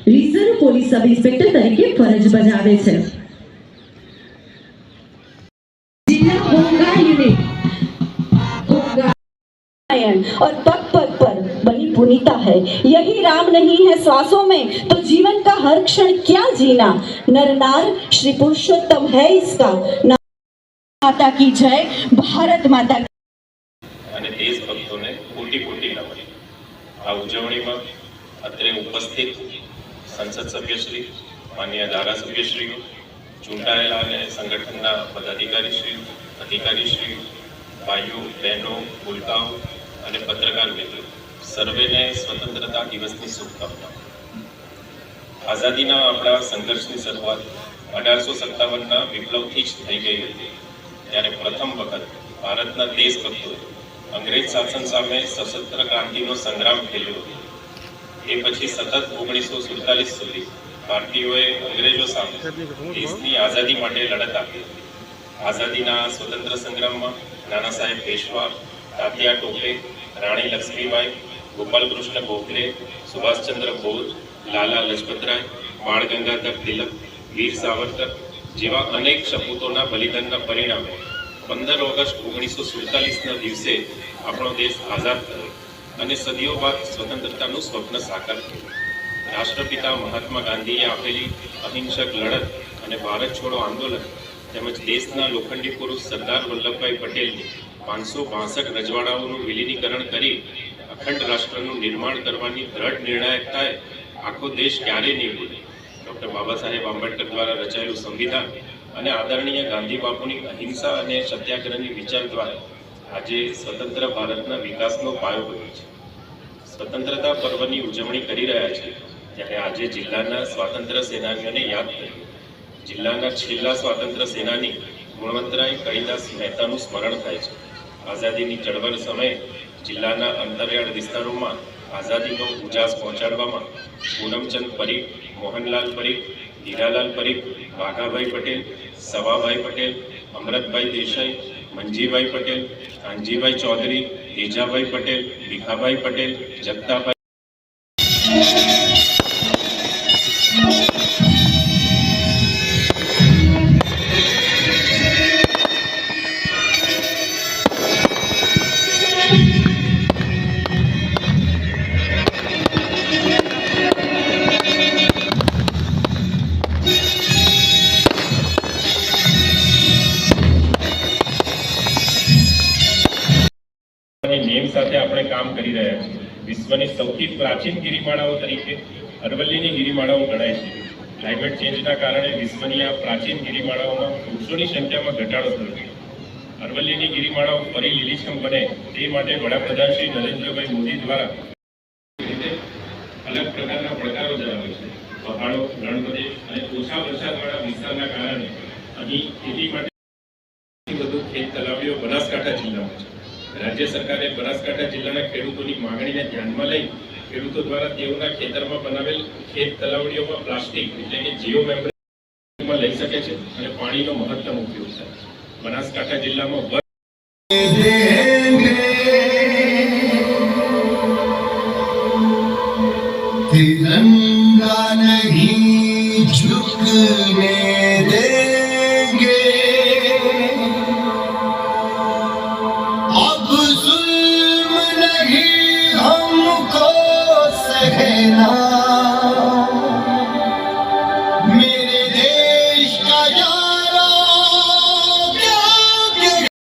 Reserve police sub inspector તરીકે ફરજ બજાવે છે। जिला होमगार्ड यूनिट और पग पग पर बनी पुनीता है। यही राम नहीं है श्वासों में तो जीवन का हर क्षण क्या जीना। नर नार श्री पुरुषोत्तम है इसका। माता की जय, भारत माता की। અને દેશભક્તોને કોટી કોટી નમન। આ ઉજવણીમાં અત્રે ઉપસ્થિત સંસદ સભ્યશ્રી, માન્ય ધારાસભ્યશ્રીઓ, ચૂંટાયેલા અને સંગઠનના પદાધિકારીશ્રીઓ, અધિકારીશ્રીઓ, ભાઈઓ બહેનો, ભૂલકાઓ અને પત્રકાર મિત્રો સર્વેને સ્વતંત્રતા દિવસની શુભકામનાઓ। આઝાદીના આપણા સંઘર્ષની શરૂઆત 1857ના વિપ્લવથી જ થઈ ગઈ હતી, ત્યારે પ્રથમ વખત ભારતના દેશભક્તોએ અંગ્રેજ શાસન સામે સશસ્ત્ર ક્રાંતિનો સંગ્રામ ખેલ્યો હતો। એ પછી સતત 1947 સુધી ભારતીયોએ અંગ્રેજો સામે દેશની આઝાદી માટે લડત આપી હતી। આઝાદીના સ્વતંત્ર સંગ્રામમાં નાના સાહેબ પેશવા, તાત્યા ટોપે, રાણી લક્ષ્મીબાઈ, ગોપાલ કૃષ્ણ ગોખલે, સુભાષચંદ્ર બોઝ, લાલા લજપતરાય, બાળ ગંગાધર તિલક, વીર સાવરકર જેવા અનેક સપૂતોના બલિદાનના પરિણામે 15 ઓગસ્ટ 1947ના દિવસે આપણો દેશ આઝાદ થયો અને સદીઓ બાદ સ્વતંત્રતાનું સ્વપ્ન સાકાર થયું। રાષ્ટ્રપિતા મહાત્મા ગાંધીએ આપેલી અહિંસક લડત અને ભારત છોડો આંદોલન તેમજ દેશના લોખંડી પુરુષ સરદાર વલ્લભભાઈ પટેલની 562 રજવાડાઓનું વિલીનીકરણ કરી અખંડ રાષ્ટ્રનું નિર્માણ કરવાની દ્રઢ નિર્ણાયકતાએ આખો દેશ ક્યારેય નહીં ભૂલે। ડૉક્ટર બાબા સાહેબ આંબેડકર દ્વારા રચાયેલું સંવિધાન અને આદરણીય ગાંધી બાપુની અહિંસા અને સત્યાગ્રહની વિચાર દ્વારા આજે સ્વતંત્ર ભારતના વિકાસનો પાયો બન્યો છે। સ્વતંત્રતા પર્વની ઉજવણી કરી રહ્યા છે ત્યારે આજે જિલ્લાના સ્વાતંત્ર્ય સેનાનીઓને યાદ કરીએ। જિલ્લાના છેલ્લા સ્વાતંત્ર્ય સેનાની ગુણવંતરાય કળીદાસ મહેતાનું સ્મરણ થાય છે। આઝાદીની ચળવળ સમયે જિલ્લાના અંતરિયાળ વિસ્તારોમાં આઝાદીનો ઉજાસ પહોંચાડવામાં પૂનમચંદ પરીખ, મોહનલાલ પરીખ, હીરાલાલ પરીખ, વાઘાભાઈ પટેલ, સવાભાઈ પટેલ, અમરતભાઈ દેસાઈ, મંજીભાઈ પટેલ, કાનજીભાઈ ચૌધરી, તેજાભાઈ પટેલ, ભીખાભાઈ પટેલ, જગતાભાઈ નેમ સાથે આપણે કામ કરી રહ્યા છીએ। વિશ્વની સૌથી પ્રાચીન ગિરિમાળાઓ તરીકે અરવલ્લીની ગિરિમાળાઓ ગણાય છે। ક્લાઇમેટ ચેન્જના કારણે વિશ્વની આ પ્રાચીન ગિરિમાળાઓમાં વૃક્ષોની સંખ્યામાં ઘટાડો થયો છે। અરવલ્લીની ગિરિમાળાઓ ફરી લીલીછમ બને તે માટે વડાપ્રધાન શ્રી નરેન્દ્રભાઈ મોદી દ્વારા અલગ પ્રકારના પડકારો ધરાવે છે। પહાડો, રણપ્રદેશ અને ઓછા વરસાદવાળા વિસ્તારના કારણે અહીં ખેતી માટે વધુ ખેત તલાવડીઓ બનાસકાંઠા જિલ્લામાં છે। રાજ્ય સરકારે બનાસકાંઠા જિલ્લાના ખેડૂતોની માંગણીને ધ્યાનમાં લઈ ખેડૂતો દ્વારા તેઓના ખેતરમાં બનાવેલ ખેત તલાવડીઓમાં પ્લાસ્ટિક એટલે કે જીઓ મેમ્બ્રેનમાં લઈ શકે છે અને પાણીનો મહત્તમ ઉપયોગ થાય। બનાસકાંઠા જિલ્લામાં तिरंगा नहीं झुकने देंगे, अब जुल्म नहीं हमको सहना।